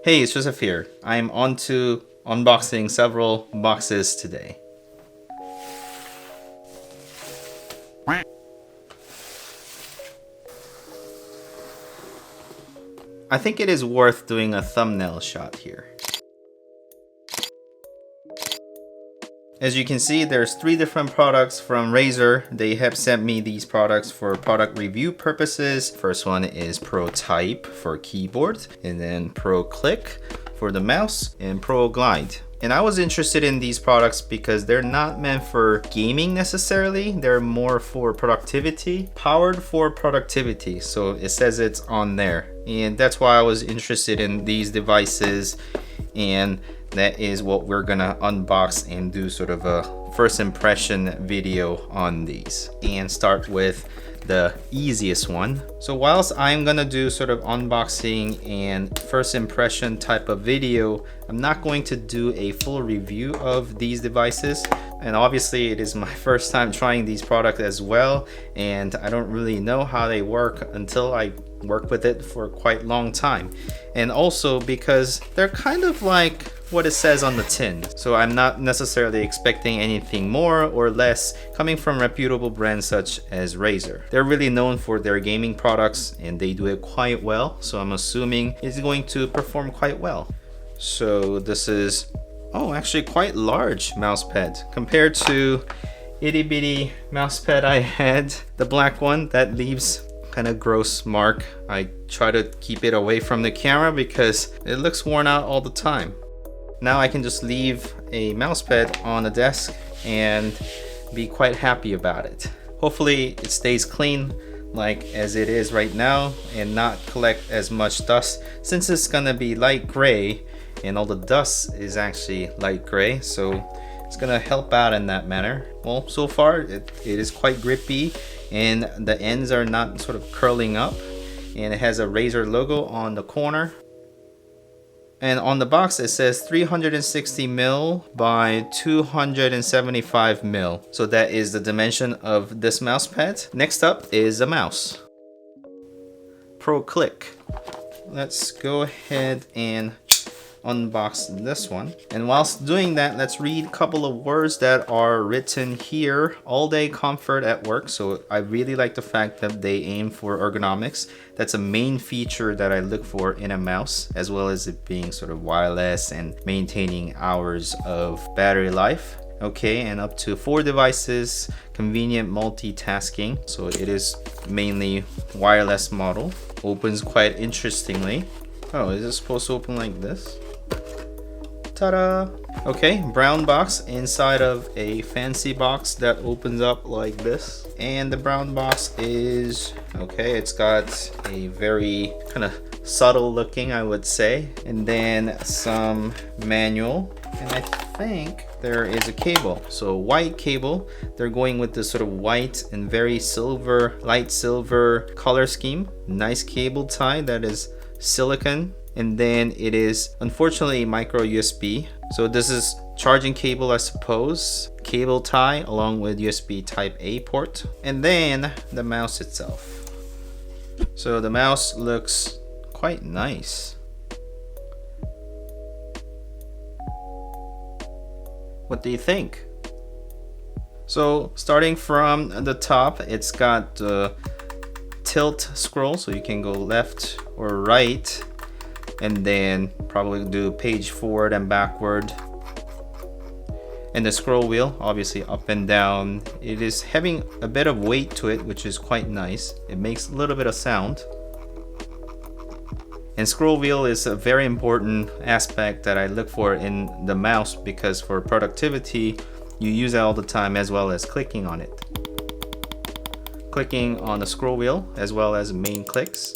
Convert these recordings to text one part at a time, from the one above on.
Hey, it's Joseph here. I'm on to unboxing several boxes today. I think it is worth doing a thumbnail shot here. As you can see, there's 3 different products from Razer. They have sent me these products for product review purposes. First one is Pro Type for keyboard, and then Pro Click for the mouse, and Pro Glide. And I was interested in these products because they're not meant for gaming necessarily. They're more for productivity, powered for productivity. So it says it's on there. And that's why I was interested in these devices. And that is what we're gonna unbox and do sort of a first impression video on these. And start with the easiest one. So whilst I'm gonna do sort of unboxing and first impression type of video, I'm not going to do a full review of these devices. And obviously it is my first time trying these products as well, and I don't really know how they work until I work with it for quite a long time. And also because they're kind of like what it says on the tin, so I'm not necessarily expecting anything more or less coming from reputable brands such as Razer. They're really known for their gaming products and they do it quite well, so I'm assuming it's going to perform quite well. So this is actually quite large mouse pad compared to itty bitty mouse pad I had, the black one that leaves kind of gross mark. I try to keep it away from the camera because it looks worn out all the time. Now I can just leave a mouse pad on the desk and be quite happy about it. Hopefully it stays clean like as it is right now and not collect as much dust, since it's gonna be light gray and all the dust is actually light gray, so it's gonna help out in that manner. Well, so far it is quite grippy and the ends are not sort of curling up, and it has a Razer logo on the corner. And on the box it says 360 mil by 275 mil. So that is the dimension of this mouse pad. Next up is a mouse. Pro Click. Let's go ahead and unbox this one. And whilst doing that, let's read a couple of words that are written here. All day comfort at work. So I really like the fact that they aim for ergonomics. That's a main feature that I look for in a mouse, as well as it being sort of wireless and maintaining hours of battery life. Okay, and up to 4 devices, convenient multitasking. So it is mainly wireless model. Opens quite interestingly. Oh, is it supposed to open like this? Ta-da! Okay, brown box inside of a fancy box that opens up like this. And the brown box is, okay, it's got a very kind of subtle looking, I would say. And then some manual. And I think there is a cable. So white cable. They're going with this sort of white and very silver, light silver color scheme. Nice cable tie that is silicone. And then it is unfortunately micro USB. So this is charging cable, I suppose. Cable tie along with USB type A port. And then the mouse itself. So the mouse looks quite nice. What do you think? So starting from the top, it's got the tilt scroll, so you can go left or right, and then probably do page forward and backward. And the scroll wheel, obviously up and down. It is having a bit of weight to it, which is quite nice. It makes a little bit of sound. And scroll wheel is a very important aspect that I look for in the mouse, because for productivity, you use it all the time, as well as clicking on it. Clicking on the scroll wheel as well as main clicks.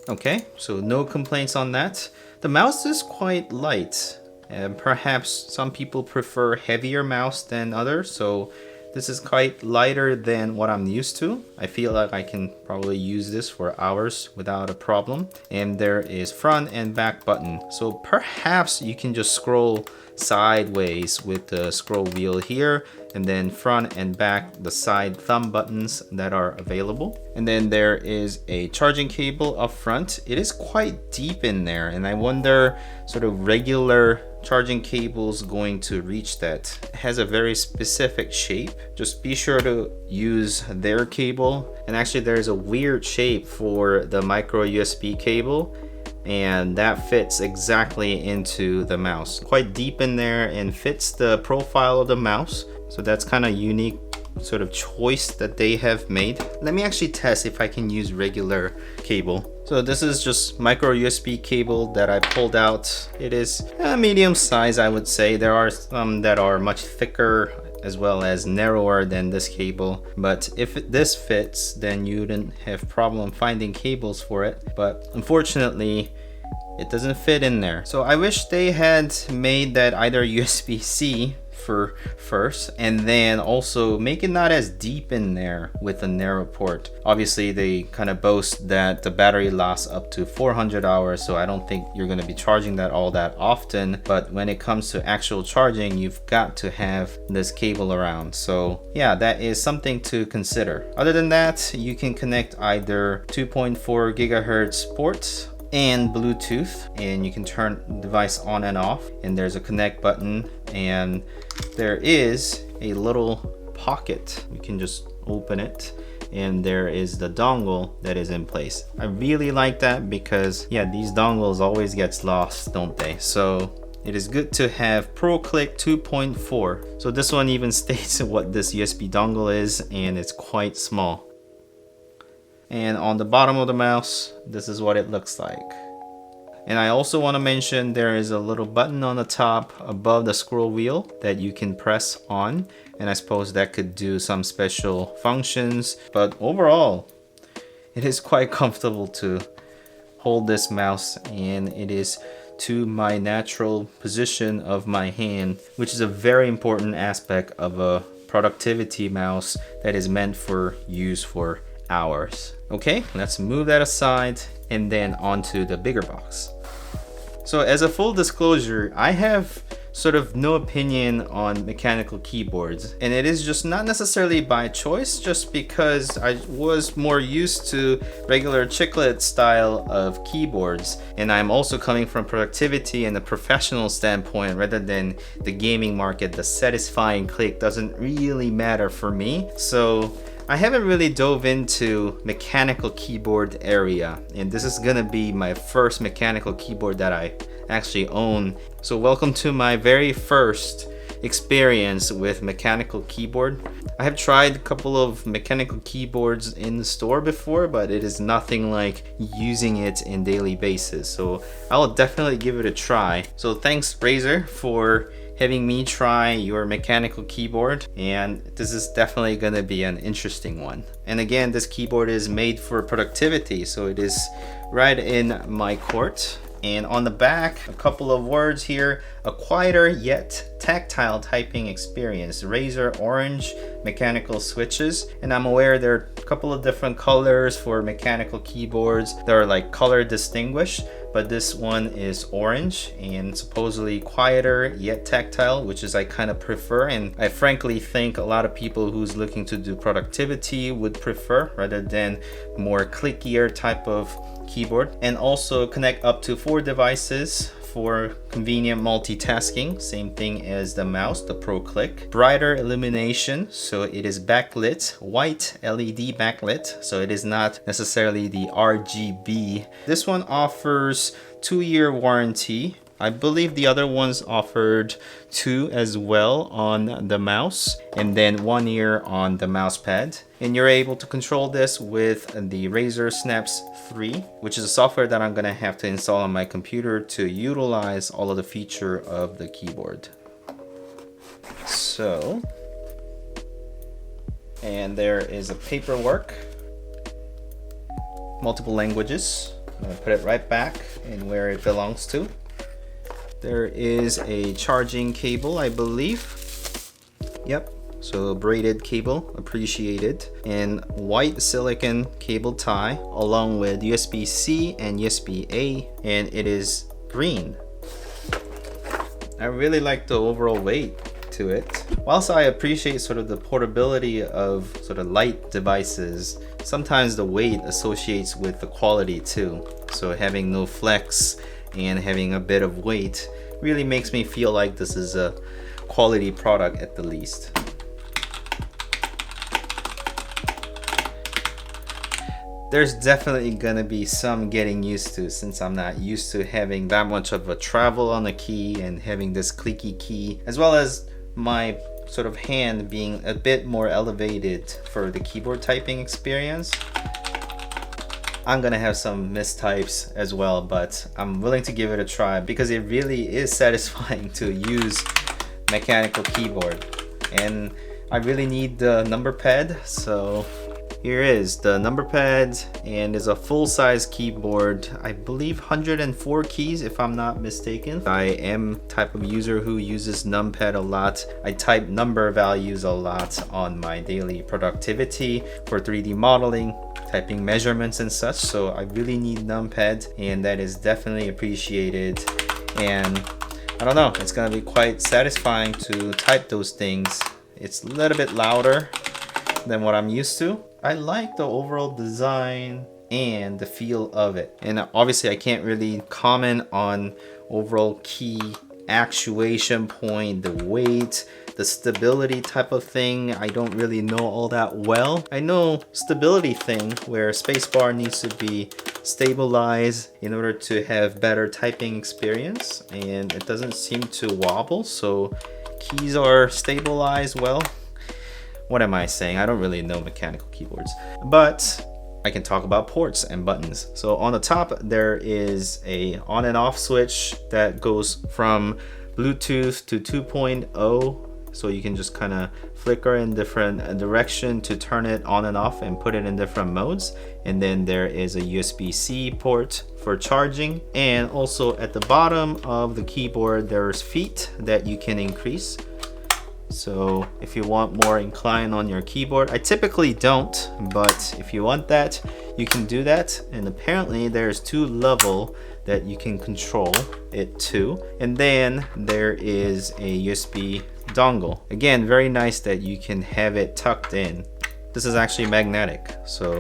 Okay, so no complaints on that. The mouse is quite light, and perhaps some people prefer heavier mouse than others, so This is quite lighter than what I'm used to. I feel like I can probably use this for hours without a problem. And there is front and back button. So perhaps you can just scroll sideways with the scroll wheel here, and then front and back the side thumb buttons that are available. And then there is a charging cable up front. It is quite deep in there, and I wonder sort of regular charging cables going to reach that. It has a very specific shape. Just be sure to use their cable. And actually there's a weird shape for the micro USB cable, and that fits exactly into the mouse. Quite deep in there and fits the profile of the mouse. So that's kind of unique sort of choice that they have made. Let me actually test if I can use regular cable. So this is just micro USB cable that I pulled out. It is a medium size, I would say. There are some that are much thicker as well as narrower than this cable, but if this fits, then you wouldn't have problem finding cables for it. But unfortunately, it doesn't fit in there. So I wish they had made that either USB-C for first, and then also make it not as deep in there with a narrow port. Obviously they kind of boast that the battery lasts up to 400 hours, so I don't think you're going to be charging that all that often, but when it comes to actual charging, you've got to have this cable around. So yeah, that is something to consider. Other than that, you can connect either 2.4 gigahertz ports and Bluetooth, and you can turn the device on and off, and there's a connect button, and there is a little pocket. You can just open it, and there is the dongle that is in place. I really like that because yeah, these dongles always gets lost, don't they? So it is good to have Pro Click 2.4. So this one even states what this USB dongle is, and it's quite small. And on the bottom of the mouse, this is what it looks like. And I also want to mention there is a little button on the top above the scroll wheel that you can press on, and I suppose that could do some special functions, but overall it is quite comfortable to hold this mouse, and it is to my natural position of my hand, which is a very important aspect of a productivity mouse that is meant for use for hours. Okay, let's move that aside and then onto the bigger box. So as a full disclosure, I have sort of no opinion on mechanical keyboards, and it is just not necessarily by choice, just because I was more used to regular chiclet style of keyboards, and I'm also coming from productivity and a professional standpoint rather than the gaming market. The satisfying click doesn't really matter for me, so I haven't really dove into mechanical keyboard area, and this is gonna be my first mechanical keyboard that I actually own. So welcome to my very first experience with mechanical keyboard. I have tried a couple of mechanical keyboards in the store before, but it is nothing like using it in daily basis. So I will definitely give it a try. So thanks Razer for having me try your mechanical keyboard, and this is definitely gonna be an interesting one. And again, this keyboard is made for productivity, so it is right in my court. And on the back, a couple of words here: a quieter yet tactile typing experience. Razer orange mechanical switches, and I'm aware there are a couple of different colors for mechanical keyboards that are like color distinguished, but this one is orange and supposedly quieter yet tactile, which is I kind of prefer, and I frankly think a lot of people who's looking to do productivity would prefer rather than more clickier type of keyboard. And also connect up to 4 devices for convenient multitasking, same thing as the mouse, the Pro Click. Brighter illumination, so it is backlit, white LED backlit, so it is not necessarily the RGB. This one offers 2-year warranty. I believe the other ones offered 2 as well on the mouse, and then 1 year on the mouse pad. And you're able to control this with the Razer Snaps 3, which is a software that I'm gonna have to install on my computer to utilize all of the feature of the keyboard. So, and there is a paperwork, multiple languages. I'm gonna put it right back in where it belongs to. There is a charging cable, I believe. Yep, so braided cable, appreciated, and white silicon cable tie along with USB-C and USB-A, and it is green. I really like the overall weight to it. Whilst I appreciate sort of the portability of sort of light devices, sometimes the weight associates with the quality too. So having no flex and having a bit of weight really makes me feel like this is a quality product at the least. There's definitely gonna be some getting used to, since I'm not used to having that much of a travel on the key and having this clicky key, as well as my sort of hand being a bit more elevated for the keyboard typing experience. I'm gonna have some mistypes as well, but I'm willing to give it a try because it really is satisfying to use mechanical keyboard. And I really need the number pad, so here is the number pad, and is a full-size keyboard. I believe 104 keys if I'm not mistaken. I am type of user who uses numpad a lot. I type number values a lot on my daily productivity for 3D modeling, typing measurements and such, so I really need numpad, and that is definitely appreciated. And I don't know, it's gonna be quite satisfying to type those things. It's a little bit louder than what I'm used to. I like the overall design and the feel of it. And obviously I can't really comment on overall key actuation point, the weight, the stability type of thing. I don't really know all that well. I know stability thing where spacebar needs to be stabilized in order to have better typing experience, and it doesn't seem to wobble, so keys are stabilized well. What am I saying? I don't really know mechanical keyboards, but I can talk about ports and buttons. So on the top, there is a on and off switch that goes from Bluetooth to 2.0. So you can just kind of flicker in different direction to turn it on and off and put it in different modes. And then there is a USB-C port for charging. And also at the bottom of the keyboard, there's feet that you can increase. So if you want more incline on your keyboard, I typically don't, but if you want that, you can do that. And apparently there's 2 levels that you can control it to. And then there is a USB dongle. Again, very nice that you can have it tucked in. This is actually magnetic, so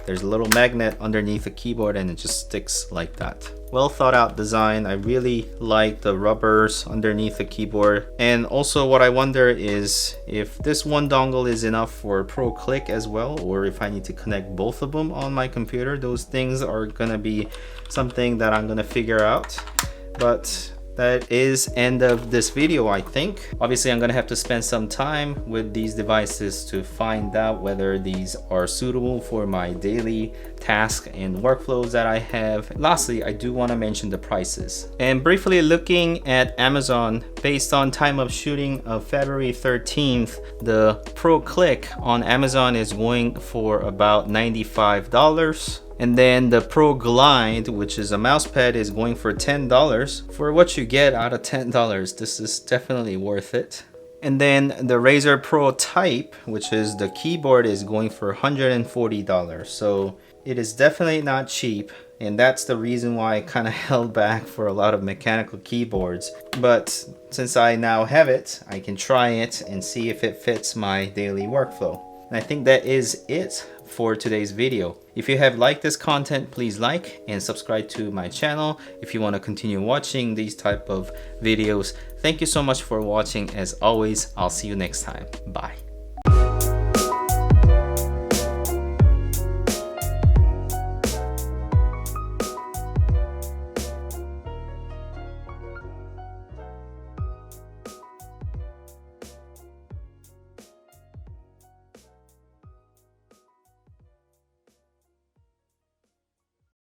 there's a little magnet underneath the keyboard and it just sticks like that. Well thought out design. I really like the rubbers underneath the keyboard. And also what I wonder is if this one dongle is enough for Pro Click as well, or if I need to connect both of them on my computer. Those things are gonna be something that I'm gonna figure out. But that is end of this video, I think. Obviously, I'm gonna have to spend some time with these devices to find out whether these are suitable for my daily tasks and workflows that I have. Lastly, I do want to mention the prices. And briefly looking at Amazon, based on time of shooting of February 13th, the Pro Click on Amazon is going for about $95. And then the Pro Glide, which is a mouse pad, is going for $10. For what you get out of $10, this is definitely worth it. And then the Razer Pro Type, which is the keyboard, is going for $140. So it is definitely not cheap. And that's the reason why I kind of held back for a lot of mechanical keyboards. But since I now have it, I can try it and see if it fits my daily workflow. And I think that is it for today's video. If you have liked this content, please like and subscribe to my channel if you want to continue watching these type of videos. Thank you so much for watching. As always, I'll see you next time. Bye.